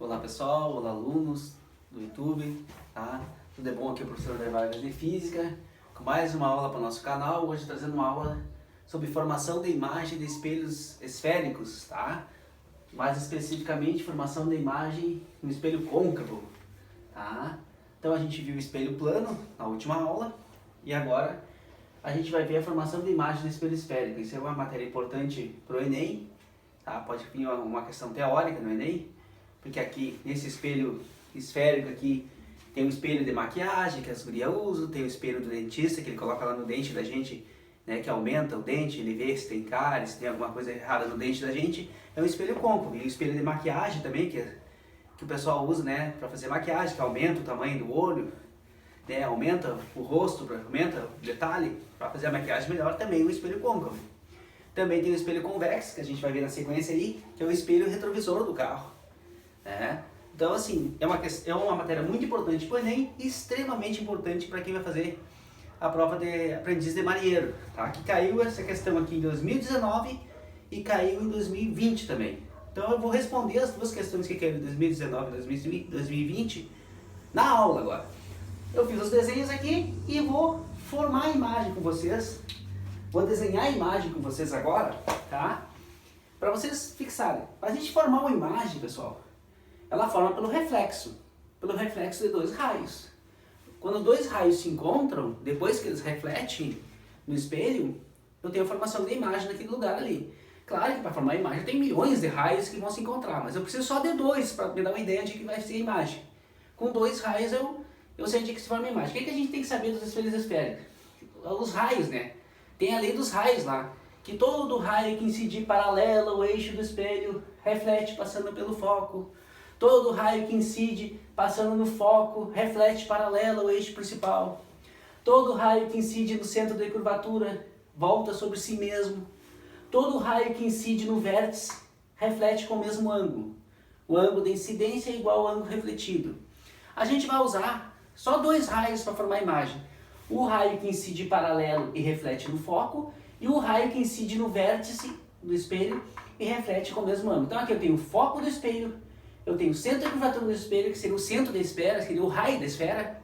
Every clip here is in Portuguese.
Olá pessoal, olá alunos do YouTube, tá? Tudo é bom? Aqui é o professor André Vargas de Física, com mais uma aula para o nosso canal, hoje trazendo uma aula sobre formação de imagem de espelhos esféricos, tá? Mais especificamente, formação de imagem no espelho côncavo, tá? Então a gente viu o espelho plano na última aula e agora a gente vai ver a formação de imagem no espelho esférico. Isso é uma matéria importante para o Enem, tá? Pode vir uma questão teórica no Enem, porque aqui nesse espelho esférico aqui tem um espelho de maquiagem que as gurias usam, tem o espelho do dentista que ele coloca lá no dente da gente, né, que aumenta o dente, ele vê se tem cárie, se tem alguma coisa errada no dente da gente. É um espelho côncavo. E o espelho de maquiagem também, que o pessoal usa, né, para fazer maquiagem, que aumenta o tamanho do olho, né, aumenta o rosto, aumenta o detalhe, para fazer a maquiagem melhor, também o espelho côncavo. Também tem o espelho convexo, que a gente vai ver na sequência aí, que é o espelho retrovisor do carro. Então, assim, é uma matéria muito importante para o Enem e extremamente importante para quem vai fazer a prova de aprendiz de marinheiro, tá? Que caiu essa questão aqui em 2019 e caiu em 2020 também. Então, eu vou responder as duas questões que caíram em 2019 e 2020 na aula agora. Eu fiz os desenhos aqui e vou formar a imagem com vocês. Vou desenhar a imagem com vocês agora, tá? Para vocês fixarem. Para a gente formar uma imagem, pessoal, ela forma pelo reflexo de dois raios. Quando dois raios se encontram, depois que eles refletem no espelho, eu tenho a formação da imagem naquele lugar ali. Claro que para formar a imagem tem milhões de raios que vão se encontrar, mas eu preciso só de dois para me dar uma ideia de que vai ser a imagem. Com dois raios eu sei onde que se forma a imagem. O que a gente tem que saber dos espelhos esféricos? Os raios, né? Tem a lei dos raios lá, que todo raio que incidir paralelo ao eixo do espelho reflete passando pelo foco. Todo raio que incide passando no foco reflete paralelo ao eixo principal. Todo raio que incide no centro da curvatura volta sobre si mesmo. Todo raio que incide no vértice reflete com o mesmo ângulo. O ângulo de incidência é igual ao ângulo refletido. A gente vai usar só dois raios para formar a imagem. O raio que incide paralelo e reflete no foco e o raio que incide no vértice do espelho e reflete com o mesmo ângulo. Então aqui eu tenho o foco do espelho, eu tenho o centro da curvatura do espelho, que seria o centro da esfera, que seria o raio da esfera,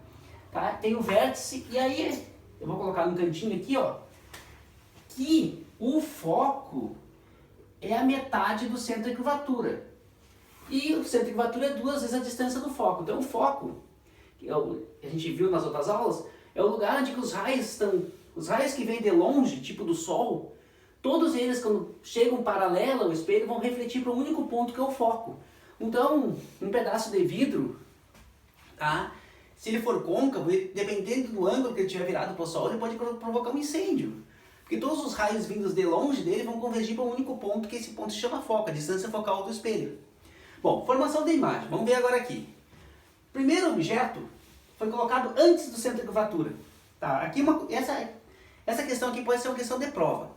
tá? Tem o vértice, e aí eu vou colocar no cantinho aqui, ó, que o foco é a metade do centro da curvatura. E o centro da curvatura é duas vezes a distância do foco. Então o foco, que a gente viu nas outras aulas, é o lugar onde que os raios estão, os raios que vêm de longe, tipo do Sol, todos eles quando chegam paralelo ao espelho vão refletir para um único ponto que é o foco. Então, um pedaço de vidro, tá? Se ele for côncavo, dependendo do ângulo que ele tiver virado para o Sol, ele pode provocar um incêndio. Porque todos os raios vindos de longe dele vão convergir para um único ponto, que esse ponto se chama foco, a distância focal do espelho. Bom, formação da imagem. Vamos ver agora aqui. Primeiro objeto foi colocado antes do centro de curvatura. Tá? Aqui essa questão aqui pode ser uma questão de prova.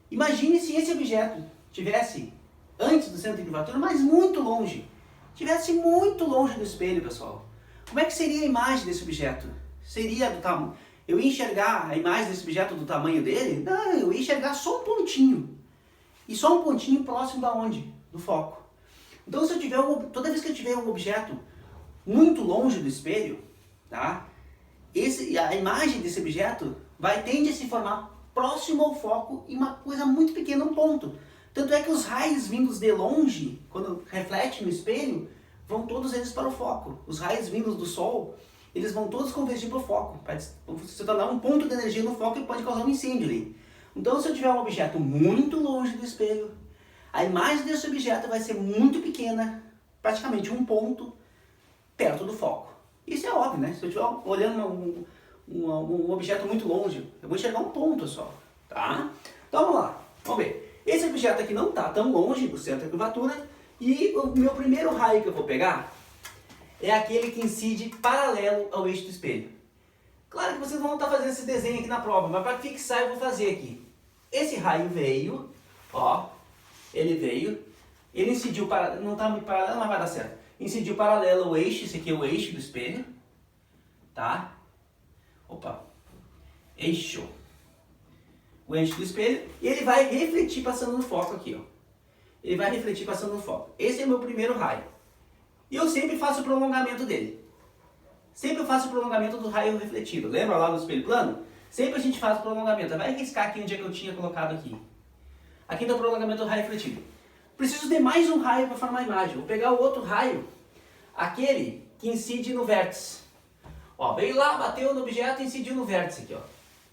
Imagine se esse objeto tivesse antes do centro de curvatura, mas muito longe. Estivesse muito longe do espelho, pessoal. Como é que seria a imagem desse objeto? Seria do tamanho... Eu ia enxergar a imagem desse objeto do tamanho dele? Não, eu ia enxergar só um pontinho. E só um pontinho próximo da onde? Do foco. Então, se eu tiver toda vez que eu tiver um objeto muito longe do espelho, tá? A imagem desse objeto tende a se formar próximo ao foco e uma coisa muito pequena, um ponto. Tanto é que os raios vindos de longe, quando refletem no espelho, vão todos eles para o foco. Os raios vindos do Sol, eles vão todos convergir para o foco. Vai se tornar um ponto de energia no foco e pode causar um incêndio ali. Então, se eu tiver um objeto muito longe do espelho, a imagem desse objeto vai ser muito pequena, praticamente um ponto perto do foco. Isso é óbvio, né? Se eu estiver olhando um objeto muito longe, eu vou enxergar um ponto só, tá? Então, vamos lá. Vamos ver. Esse objeto aqui não está tão longe do centro da curvatura e o meu primeiro raio que eu vou pegar é aquele que incide paralelo ao eixo do espelho. Claro que vocês vão estar fazendo esse desenho aqui na prova, mas para fixar eu vou fazer aqui. Esse raio veio, ó, ele incidiu paralelo, não está muito paralelo, mas vai dar certo. Incidiu paralelo ao eixo, esse aqui é o eixo do espelho, tá? Opa, eixo. O eixo do espelho, e ele vai refletir passando no foco aqui, ó. Ele vai refletir passando no foco. Esse é o meu primeiro raio. E eu sempre faço o prolongamento dele. Sempre eu faço o prolongamento do raio refletido. Lembra lá no espelho plano? Sempre a gente faz o prolongamento. Vai riscar aqui onde é que eu tinha colocado aqui. Aqui está o prolongamento do raio refletido. Preciso de mais um raio para formar a imagem. Vou pegar o outro raio, aquele que incide no vértice. Ó, veio lá, bateu no objeto e incidiu no vértice aqui, ó.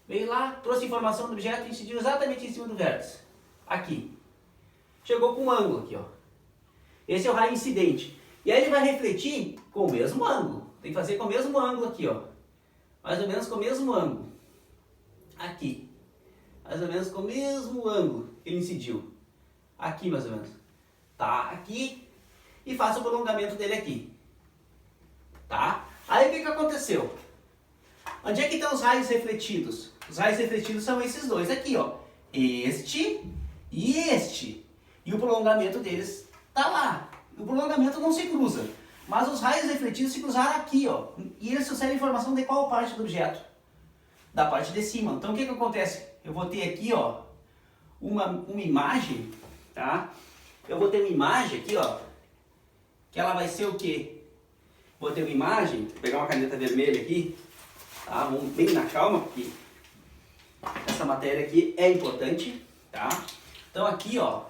Veio lá, trouxe informação do objeto e incidiu exatamente em cima do vértice. Aqui. Chegou com um ângulo aqui, ó. Esse é o raio incidente. E aí ele vai refletir com o mesmo ângulo. Tem que fazer com o mesmo ângulo aqui, ó. Mais ou menos com o mesmo ângulo. Aqui. Mais ou menos com o mesmo ângulo que ele incidiu. Aqui, mais ou menos. Tá, aqui. E faço o prolongamento dele aqui. Tá? Aí o que aconteceu? Onde é que estão os raios refletidos? Os raios refletidos são esses dois aqui, ó. Este e este. E o prolongamento deles tá lá. O prolongamento não se cruza. Mas os raios refletidos se cruzaram aqui, ó. E eles trouxeram informação de qual parte do objeto? Da parte de cima. Então o que acontece? Eu vou ter aqui, ó, uma imagem, tá? Eu vou ter uma imagem aqui, ó, que ela vai ser o quê? Vou ter uma imagem, vou pegar uma caneta vermelha aqui, tá? Vamos bem na calma, porque essa matéria aqui é importante, tá? Então aqui, ó, o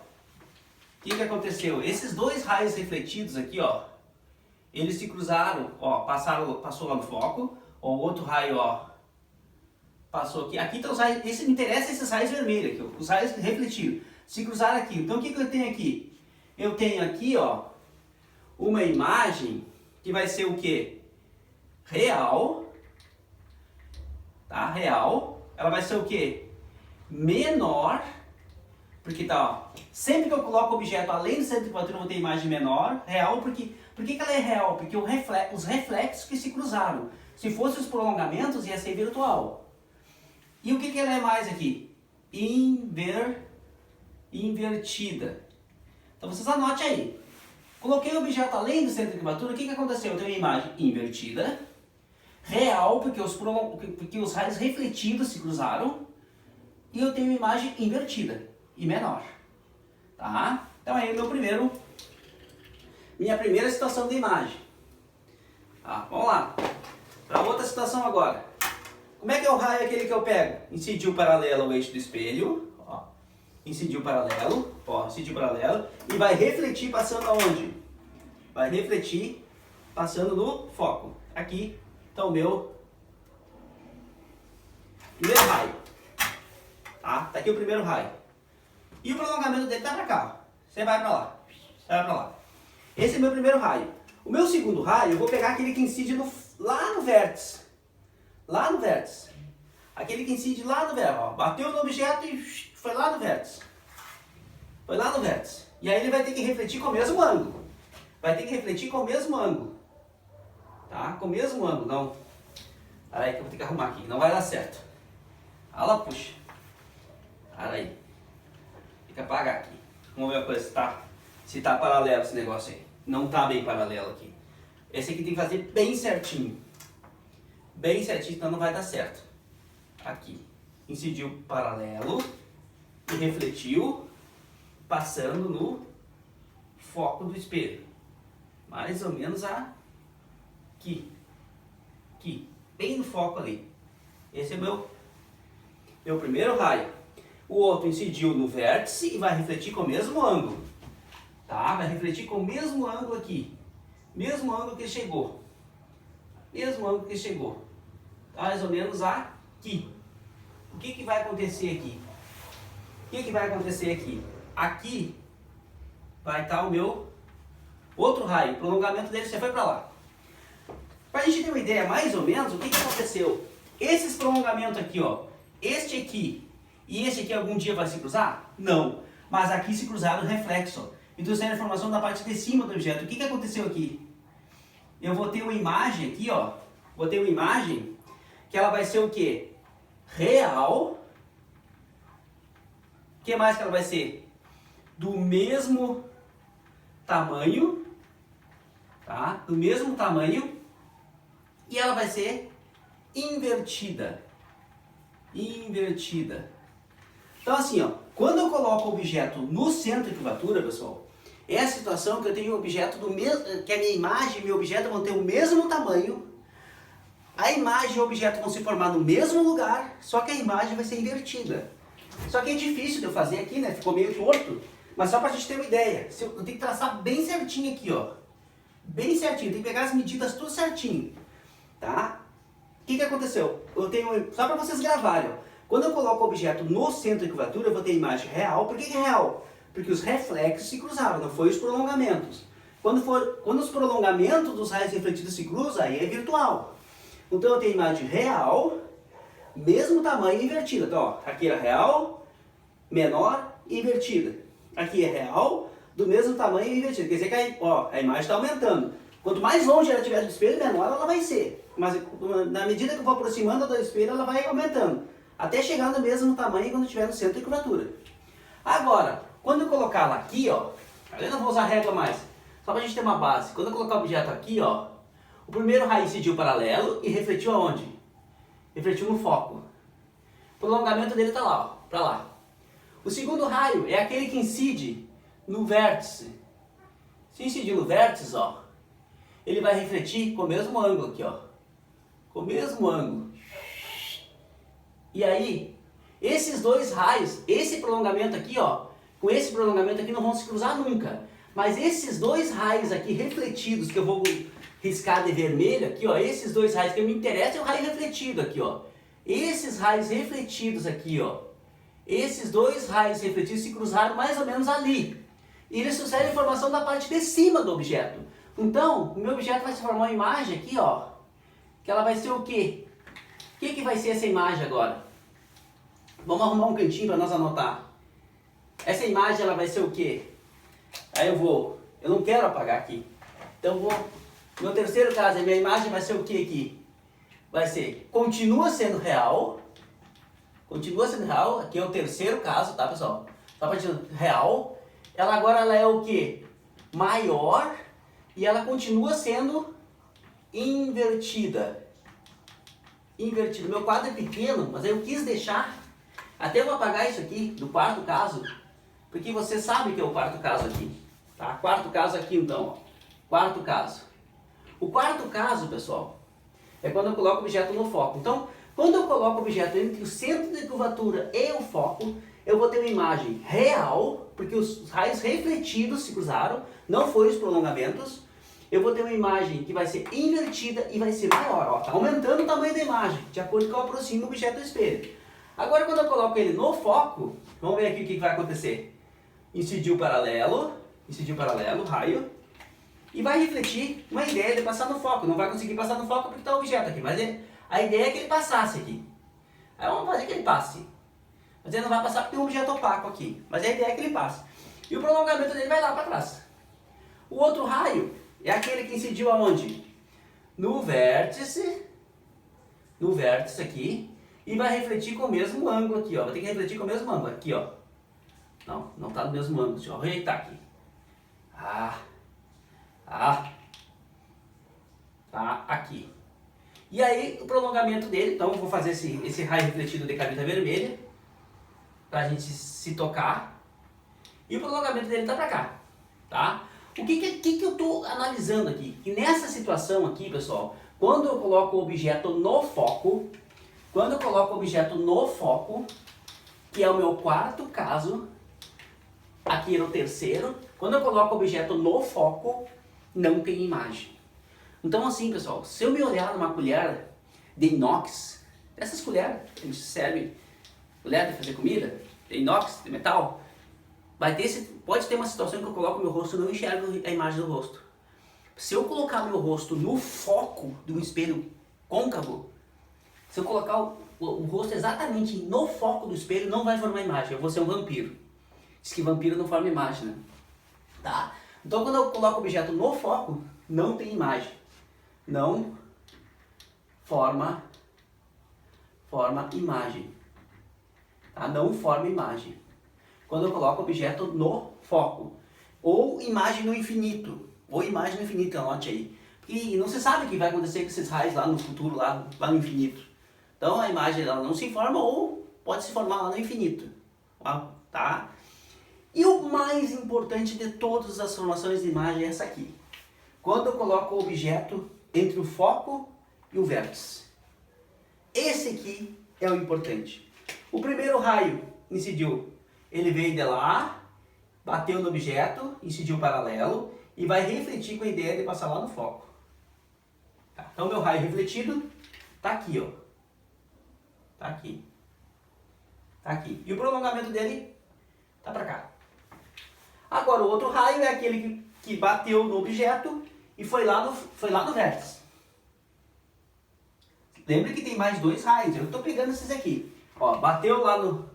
que aconteceu? Esses dois raios refletidos aqui, ó, eles se cruzaram, ó, passou lá no foco, ó, o outro raio, ó, passou aqui. Aqui estão os raios, me interessa esses raios vermelhos aqui, ó, os raios refletidos, se cruzaram aqui. Então o que eu tenho aqui? Eu tenho aqui, ó, uma imagem que vai ser o quê? Real, tá? Real. Ela vai ser o quê? Menor, porque tá, ó, sempre que eu coloco o objeto além do centro de curvatura eu vou ter imagem menor, real, porque... Por que ela é real? Porque os reflexos que se cruzaram. Se fossem os prolongamentos, ia ser virtual. E o que ela é mais aqui? Invertida. Então vocês anotem aí. Coloquei o objeto além do centro de curvatura, o que aconteceu? Eu tenho uma imagem invertida, real, porque os raios refletidos se cruzaram, e eu tenho uma imagem invertida e menor. Tá? Então aí minha primeira situação de imagem. Tá, vamos lá. Para outra situação agora. Como é que é o raio aquele que eu pego? Incidiu paralelo ao eixo do espelho. Ó. Incidiu paralelo. Ó, incidiu paralelo. E vai refletir passando aonde? Vai refletir passando no foco. Aqui está o meu primeiro raio. Tá? Tá aqui o primeiro raio. E o prolongamento dele tá para cá. Você vai para lá. Você vai para lá. Esse é o meu primeiro raio. O meu segundo raio, eu vou pegar aquele que incide lá no vértice. Lá no vértice. Aquele que incide lá no vértice. Ó, bateu no objeto e foi lá no vértice. Foi lá no vértice. E aí ele vai ter que refletir com o mesmo ângulo. Vai ter que refletir com o mesmo ângulo. Tá? Com o mesmo ângulo. Não. Peraí que eu vou ter que arrumar aqui. Não vai dar certo. Ela puxa. Peraí. Tem que apagar aqui. Vamos ver a coisa se tá paralelo esse negócio aí. Não tá bem paralelo aqui. Esse aqui tem que fazer bem certinho. Bem certinho, então não vai dar certo. Aqui. Incidiu paralelo e refletiu passando no foco do espelho. Mais ou menos aqui. Aqui. Bem no foco ali. Esse é o meu primeiro raio. O outro incidiu no vértice e vai refletir com o mesmo ângulo. Tá? Vai refletir com o mesmo ângulo aqui. Mesmo ângulo que chegou. Mesmo ângulo que chegou. Tá? Mais ou menos aqui. O que vai acontecer aqui? O que vai acontecer aqui? Aqui vai estar o meu outro raio. O prolongamento dele já foi para lá. Para a gente ter uma ideia mais ou menos, o que aconteceu? Esses prolongamentos aqui, ó. Este aqui e este aqui algum dia vai se cruzar? Não. Mas aqui se cruzaram o reflexo. E trouxeram a informação da parte de cima do objeto. O que aconteceu aqui? Eu vou ter uma imagem aqui, ó. Vou ter uma imagem que ela vai ser o quê? Real. O que mais que ela vai ser? Do mesmo tamanho. Tá? Do mesmo tamanho. E ela vai ser invertida. Invertida. Então assim, ó. Quando eu coloco o objeto no centro de curvatura, pessoal, é a situação que eu tenho um objeto do mesmo, que a minha imagem e meu objeto vão ter o mesmo tamanho, a imagem e o objeto vão se formar no mesmo lugar, só que a imagem vai ser invertida. Só que é difícil de eu fazer aqui, né? Ficou meio torto, mas só pra gente ter uma ideia. Eu tenho que traçar bem certinho aqui, ó. Bem certinho, tem que pegar as medidas tudo certinho, tá? O que aconteceu? Eu tenho, só para vocês gravarem, ó. Quando eu coloco o objeto no centro de curvatura, eu vou ter a imagem real. Por que é real? Porque os reflexos se cruzaram, não foi os prolongamentos. Quando os prolongamentos dos raios refletidos se cruzam, aí é virtual. Então eu tenho a imagem real, mesmo tamanho invertida. Então, ó, aqui é real, menor e invertida. Aqui é real, do mesmo tamanho e invertida. Quer dizer que a imagem está aumentando. Quanto mais longe ela estiver do espelho, menor ela vai ser. Mas na medida que eu vou aproximando do espelho, ela vai aumentando. Até chegar no mesmo tamanho quando estiver no centro de curvatura. Agora, quando eu colocar ela aqui, ó, eu não vou usar régua mais, só para a gente ter uma base. Quando eu colocar o objeto aqui, ó, o primeiro raio incidiu paralelo e refletiu aonde? Refletiu no foco. O prolongamento dele está lá, ó, para lá. O segundo raio é aquele que incide no vértice. Se incidir no vértice, ó, ele vai refletir com o mesmo ângulo aqui, ó. Com o mesmo ângulo. E aí, esses dois raios, esse prolongamento aqui, ó, com esse prolongamento aqui não vão se cruzar nunca. Mas esses dois raios aqui refletidos, que eu vou riscar de vermelho aqui, ó, esses dois raios que me interessam é o raio refletido aqui, ó. Esses raios refletidos aqui, ó, esses dois raios refletidos se cruzaram mais ou menos ali. E eles trouxeram a informação da parte de cima do objeto. Então, o meu objeto vai se formar uma imagem aqui, ó, que ela vai ser o quê? O que vai ser essa imagem agora? Vamos arrumar um cantinho para nós anotar. Essa imagem ela vai ser o quê? Aí eu não quero apagar aqui. Então no terceiro caso, a minha imagem vai ser o quê aqui? Vai ser, continua sendo real, aqui é o terceiro caso, tá pessoal? Só para dizer, real, ela é o quê? Maior e ela continua sendo invertida. Invertido. Meu quadro é pequeno, mas eu quis deixar. Até eu vou apagar isso aqui do quarto caso, porque você sabe que é o quarto caso aqui. Tá? Quarto caso aqui então, ó. Quarto caso. O quarto caso, pessoal, é quando eu coloco o objeto no foco. Então, quando eu coloco o objeto entre o centro de curvatura e o foco, eu vou ter uma imagem real, porque os raios refletidos se cruzaram, não foram os prolongamentos. Eu vou ter uma imagem que vai ser invertida e vai ser maior, está aumentando o tamanho da imagem, de acordo com que eu aproximo o objeto do espelho. Agora quando eu coloco ele no foco, vamos ver aqui o que vai acontecer. Incidiu paralelo, raio, e vai refletir uma ideia de passar no foco. Não vai conseguir passar no foco porque está o objeto aqui, mas a ideia é que ele passasse aqui. Aí vamos fazer que ele passe. Mas ele não vai passar porque tem um objeto opaco aqui, mas a ideia é que ele passe. E o prolongamento dele vai lá para trás. O outro raio é aquele que incidiu aonde? No vértice aqui, e vai refletir com o mesmo ângulo aqui, ó. Vai ter que refletir com o mesmo ângulo aqui, ó. Não está no mesmo ângulo, deixa eu ajeitar aqui. Tá aqui. E aí o prolongamento dele, então eu vou fazer esse raio refletido de caneta vermelha, pra gente se tocar. E o prolongamento dele tá pra cá, tá? O que eu estou analisando aqui? Que nessa situação aqui, pessoal, quando eu coloco o objeto no foco, que é o meu quarto caso, aqui no terceiro, quando eu coloco o objeto no foco, não tem imagem. Então assim, pessoal, se eu me olhar numa colher de inox, essas colheres que a gente serve, colher de fazer comida, de inox, de metal, pode ter uma situação que eu coloco meu rosto e não enxergo a imagem do rosto. Se eu colocar meu rosto no foco de um espelho côncavo, se eu colocar o rosto exatamente no foco do espelho, não vai formar imagem, eu vou ser um vampiro. Diz que vampiro não forma imagem, né? Tá? Então quando eu coloco o objeto no foco, não tem imagem. Não forma imagem. Tá? Não forma imagem. Quando eu coloco o objeto no foco. Ou imagem no infinito. Anote aí. E não se sabe o que vai acontecer com esses raios lá no futuro, lá no infinito. Então a imagem ela não se forma ou pode se formar lá no infinito. Tá? E o mais importante de todas as formações de imagem é essa aqui. Quando eu coloco o objeto entre o foco e o vértice. Esse aqui é o importante. O primeiro raio incidiu, ele veio de lá, bateu no objeto, incidiu paralelo e vai refletir com a ideia de passar lá no foco. Tá. Então, meu raio refletido está aqui, ó. Tá aqui. Tá aqui. E o prolongamento dele tá para cá. Agora, o outro raio é aquele que bateu no objeto e foi lá no vértice. Lembra que tem mais dois raios. Eu estou pegando esses aqui. Ó, bateu lá no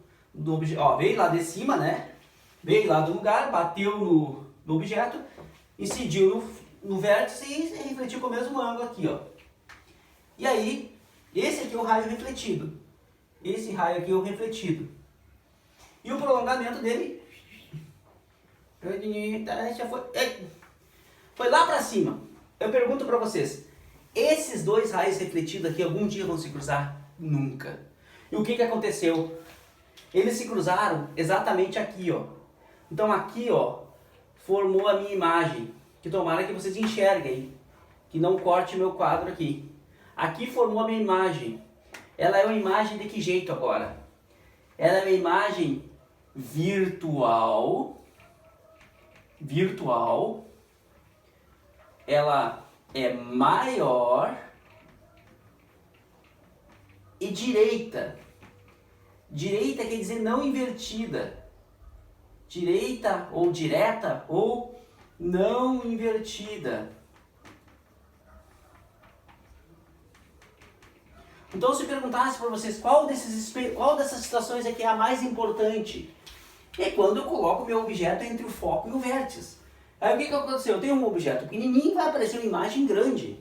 objeto. Ó, veio lá de cima, né? Veio lá do lugar, bateu no objeto, incidiu no vértice e refletiu com o mesmo ângulo aqui, ó. E aí, esse aqui é o raio refletido. Esse raio aqui é o refletido. E o prolongamento dele foi lá para cima. Eu pergunto para vocês, esses dois raios refletidos aqui algum dia vão se cruzar? Nunca. E o que aconteceu? Eles se cruzaram exatamente aqui, ó. Então aqui, ó, formou a minha imagem. Que tomara que vocês enxerguem, que não corte meu quadro aqui. Aqui formou a minha imagem. Ela é uma imagem de que jeito agora? Ela é uma imagem virtual. Ela é maior e direita. Direita quer dizer não invertida. Direita ou direta ou não invertida. Então, se perguntasse para vocês qual dessas situações aqui é a mais importante, é quando eu coloco o meu objeto entre o foco e o vértice. Aí o que aconteceu? Eu tenho um objeto pequenininho, vai aparecer uma imagem grande.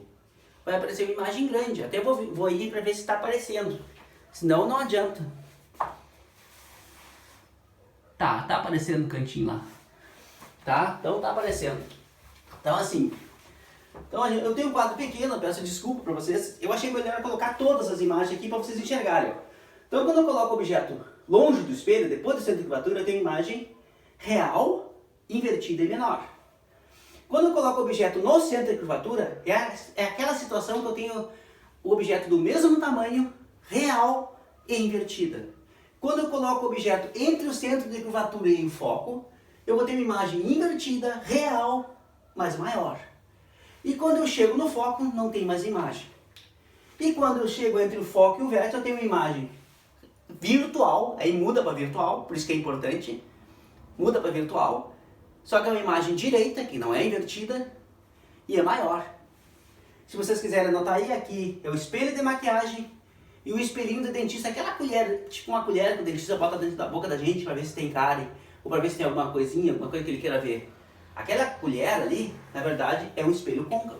Vai aparecer uma imagem grande. Até vou ir para ver se está aparecendo. Senão não adianta. Tá aparecendo no cantinho lá. Tá? Então tá aparecendo. Então assim, eu tenho um quadro pequeno, eu peço desculpa para vocês. Eu achei melhor colocar todas as imagens aqui para vocês enxergarem. Então quando eu coloco o objeto longe do espelho, depois do centro de curvatura, eu tenho imagem real, invertida e menor. Quando eu coloco o objeto no centro de curvatura, é aquela situação que eu tenho o objeto do mesmo tamanho, real e invertida. Quando eu coloco o objeto entre o centro de curvatura e o foco, eu vou ter uma imagem invertida, real, mas maior. E quando eu chego no foco, não tem mais imagem. E quando eu chego entre o foco e o vértice, eu tenho uma imagem virtual, aí muda para virtual, por isso que é importante, muda para virtual, só que é uma imagem direita, que não é invertida, e é maior. Se vocês quiserem anotar aí, aqui é o espelho de maquiagem e o espelhinho do dentista, aquela colher, tipo uma colher que o dentista bota dentro da boca da gente para ver se tem cárie, ou para ver se tem alguma coisinha, alguma coisa que ele queira ver. Aquela colher ali, na verdade, é um espelho côncavo.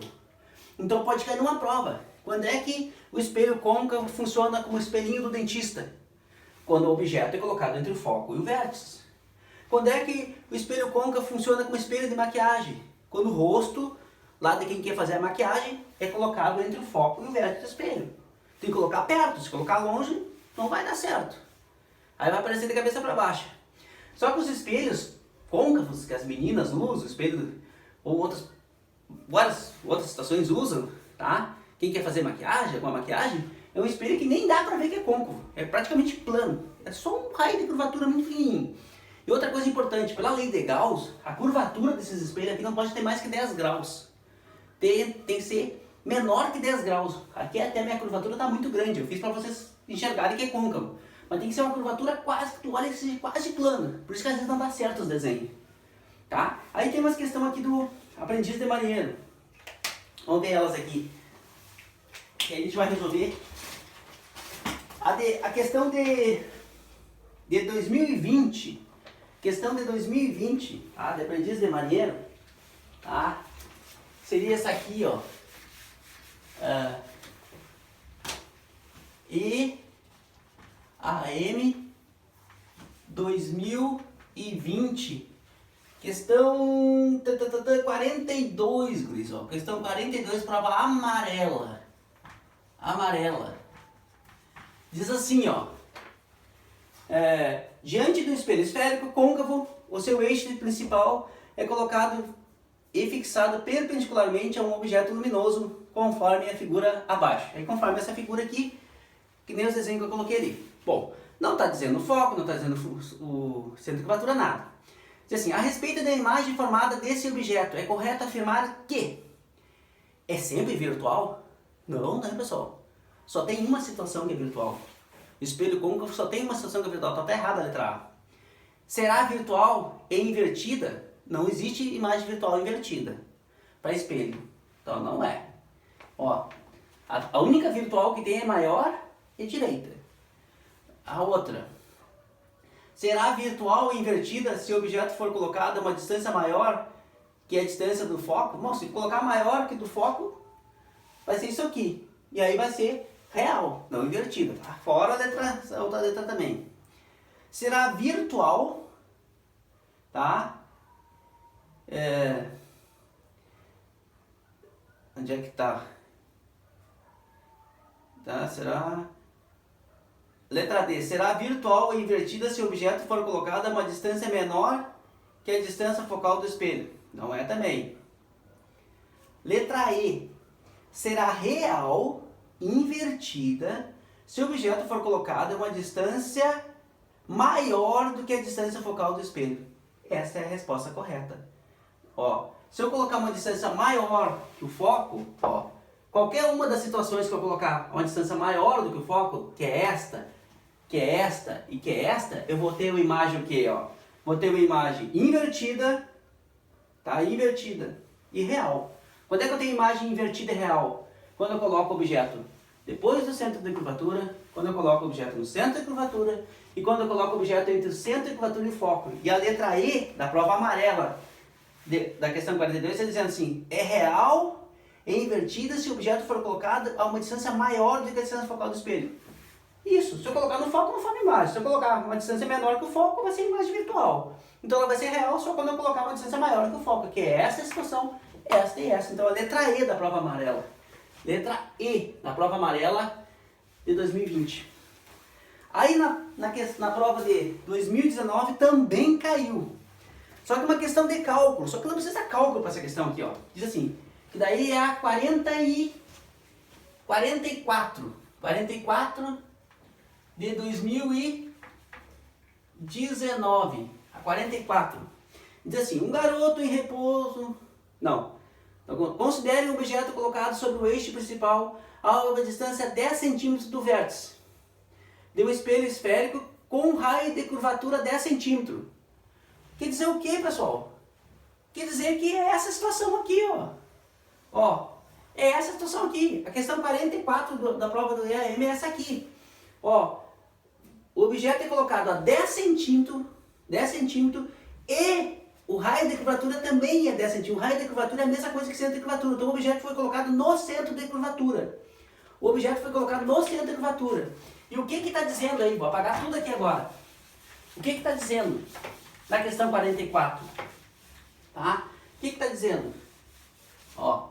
Então pode cair numa prova. Quando é que o espelho côncavo funciona como espelhinho do dentista? Quando o objeto é colocado entre o foco e o vértice. Quando é que o espelho côncavo funciona como espelho de maquiagem? Quando o rosto, lá de quem quer fazer a maquiagem, é colocado entre o foco e o vértice do espelho. Tem que colocar perto, se colocar longe, não vai dar certo. Aí vai aparecer de cabeça para baixo. Só que os espelhos côncavos que as meninas usam, espelho, ou várias outras situações usam, tá? Quem quer fazer maquiagem, alguma maquiagem, é um espelho que nem dá pra ver que é côncavo. É praticamente plano. É só um raio de curvatura muito fininho. E outra coisa importante, pela lei de Gauss, a curvatura desses espelhos aqui não pode ter mais que 10 graus. Tem que ser menor que 10 graus. Aqui até a minha curvatura está muito grande. Eu fiz para vocês enxergarem que é côncavo. Mas tem que ser uma curvatura quase, que tu olha que seja quase plana. Por isso que às vezes não dá certo os desenhos. Tá? Aí tem umas questões aqui do aprendiz de marinheiro. Vamos ver elas aqui. Que a gente vai resolver. A questão de 2020. Questão de 2020. Tá? De aprendiz de marinheiro. Tá? Seria essa aqui, ó. AM 2020. Questão 42, guris, ó. Questão 42, prova amarela. Amarela. Diz assim, ó. Diante do espelho esférico côncavo, o seu eixo principal é colocado e fixado perpendicularmente a um objeto luminoso, conforme a figura abaixo. Aí conforme essa figura aqui, que nem os desenhos que eu coloquei ali. Bom, não está dizendo o foco, não está dizendo o centro de curvatura, nada. Diz assim, a respeito da imagem formada desse objeto, é correto afirmar que é sempre virtual? Não, né, pessoal? Só tem uma situação que é virtual. Espelho côncavo só tem uma situação que é virtual. Está errada a letra A. Será virtual e invertida? Não existe imagem virtual invertida para espelho. Então não é. Ó, a única virtual que tem é maior e direita. A outra. Será virtual e invertida se o objeto for colocado a uma distância maior que a distância do foco? Bom, se colocar maior que do foco, vai ser isso aqui. E aí vai ser real, não invertida. Tá? Fora a outra letra também. Será virtual, tá? Onde é que tá? Tá? Será... Letra D. Será virtual ou invertida se o objeto for colocado a uma distância menor que a distância focal do espelho? Não é também. Letra E. Será real, invertida, se o objeto for colocado a uma distância maior do que a distância focal do espelho? Essa é a resposta correta. Ó, se eu colocar uma distância maior que o foco, ó, qualquer uma das situações que eu colocar uma distância maior do que o foco, que é esta e que é esta, eu vou ter uma imagem o quê, ó? Vou ter uma imagem invertida, tá? Invertida e real. Quando é que eu tenho imagem invertida e real? Quando eu coloco o objeto depois do centro de curvatura, quando eu coloco o objeto no centro de curvatura e quando eu coloco o objeto entre o centro de curvatura e o foco. E a letra E da prova amarela da questão 42 está dizendo assim, é real e invertida se o objeto for colocado a uma distância maior do que a distância focal do espelho. Isso, se eu colocar no foco, não forma imagem. Se eu colocar uma distância menor que o foco, vai ser imagem virtual. Então ela vai ser real só quando eu colocar uma distância maior que o foco, que é essa situação, esta e essa. Então a letra E da prova amarela. Letra E da prova amarela de 2020. Aí na prova de 2019 também caiu. Só que uma questão de cálculo. Só que não precisa cálculo para essa questão aqui, ó. Diz assim, que daí é a 44 de 2019. A 44. Diz assim, um garoto em repouso... Não. Então, considere um objeto colocado sobre o eixo principal a uma distância 10 centímetros do vértice de um espelho esférico com um raio de curvatura 10 centímetros. Quer dizer o que, pessoal? Quer dizer que é essa situação aqui, ó. Ó, é essa situação aqui. A questão 44 da prova do EAM é essa aqui. Ó, o objeto é colocado a 10 centímetros e o raio de curvatura também é 10 centímetros. O raio de curvatura é a mesma coisa que centro de curvatura. Então o objeto foi colocado no centro de curvatura. O objeto foi colocado no centro de curvatura. E o que está dizendo aí? Vou apagar tudo aqui agora. O que está dizendo na questão 44? Tá? O que está dizendo? Ó,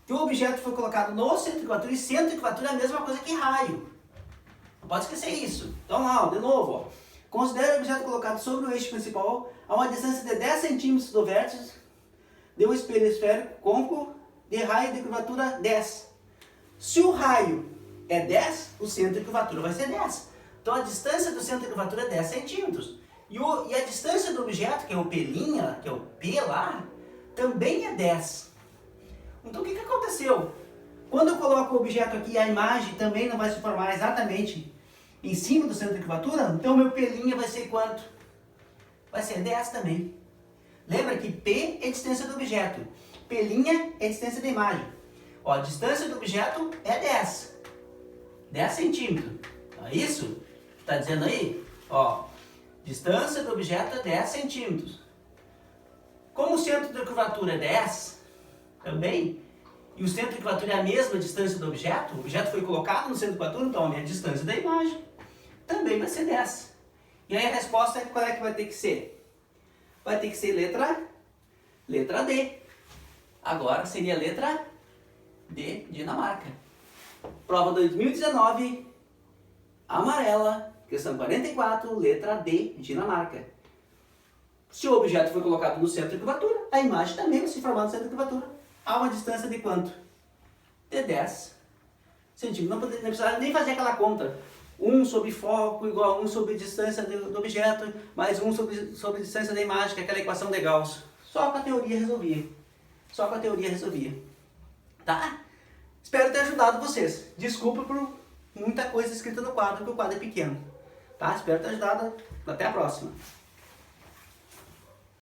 que o objeto foi colocado no centro de curvatura e centro de curvatura é a mesma coisa que raio. Não pode esquecer isso. Então lá, ó, de novo, ó. Considere o objeto colocado sobre o eixo principal a uma distância de 10 centímetros do vértice de um espelho esférico côncavo de raio de curvatura 10. Se o raio é 10, o centro de curvatura vai ser 10. Então a distância do centro de curvatura é 10 centímetros. E a distância do objeto, que é o P', que é o P lá, também é 10. Então o que aconteceu? Quando eu coloco o objeto aqui, a imagem também não vai se formar exatamente em cima do centro de curvatura, então o meu P' vai ser quanto? Vai ser 10 também. Lembra que P é a distância do objeto, P' é a distância da imagem. Ó, a distância do objeto é 10. 10 centímetros. É isso? Está dizendo aí? Ó, distância do objeto é 10 centímetros. Como o centro de curvatura é 10, também, e o centro de curvatura é a mesma distância do objeto, o objeto foi colocado no centro de curvatura, então a minha distância da imagem também vai ser 10. E aí a resposta, qual é que vai ter que ser? Vai ter que ser letra D. Agora seria a letra D, Dinamarca. Prova 2019, amarela, questão 44, letra D, Dinamarca. Se o objeto foi colocado no centro de curvatura, a imagem também vai se formar no centro de curvatura. A uma distância de quanto? De 10 centímetros. Não precisava nem fazer aquela conta. 1 sobre foco igual a 1 sobre distância do objeto, mais 1 sobre distância da imagem, que é aquela equação de Gauss. Só com a teoria resolvia. Só com a teoria resolvia. Tá? Espero ter ajudado vocês. Desculpa por muita coisa escrita no quadro, porque o quadro é pequeno. Tá? Espero ter ajudado. Até a próxima.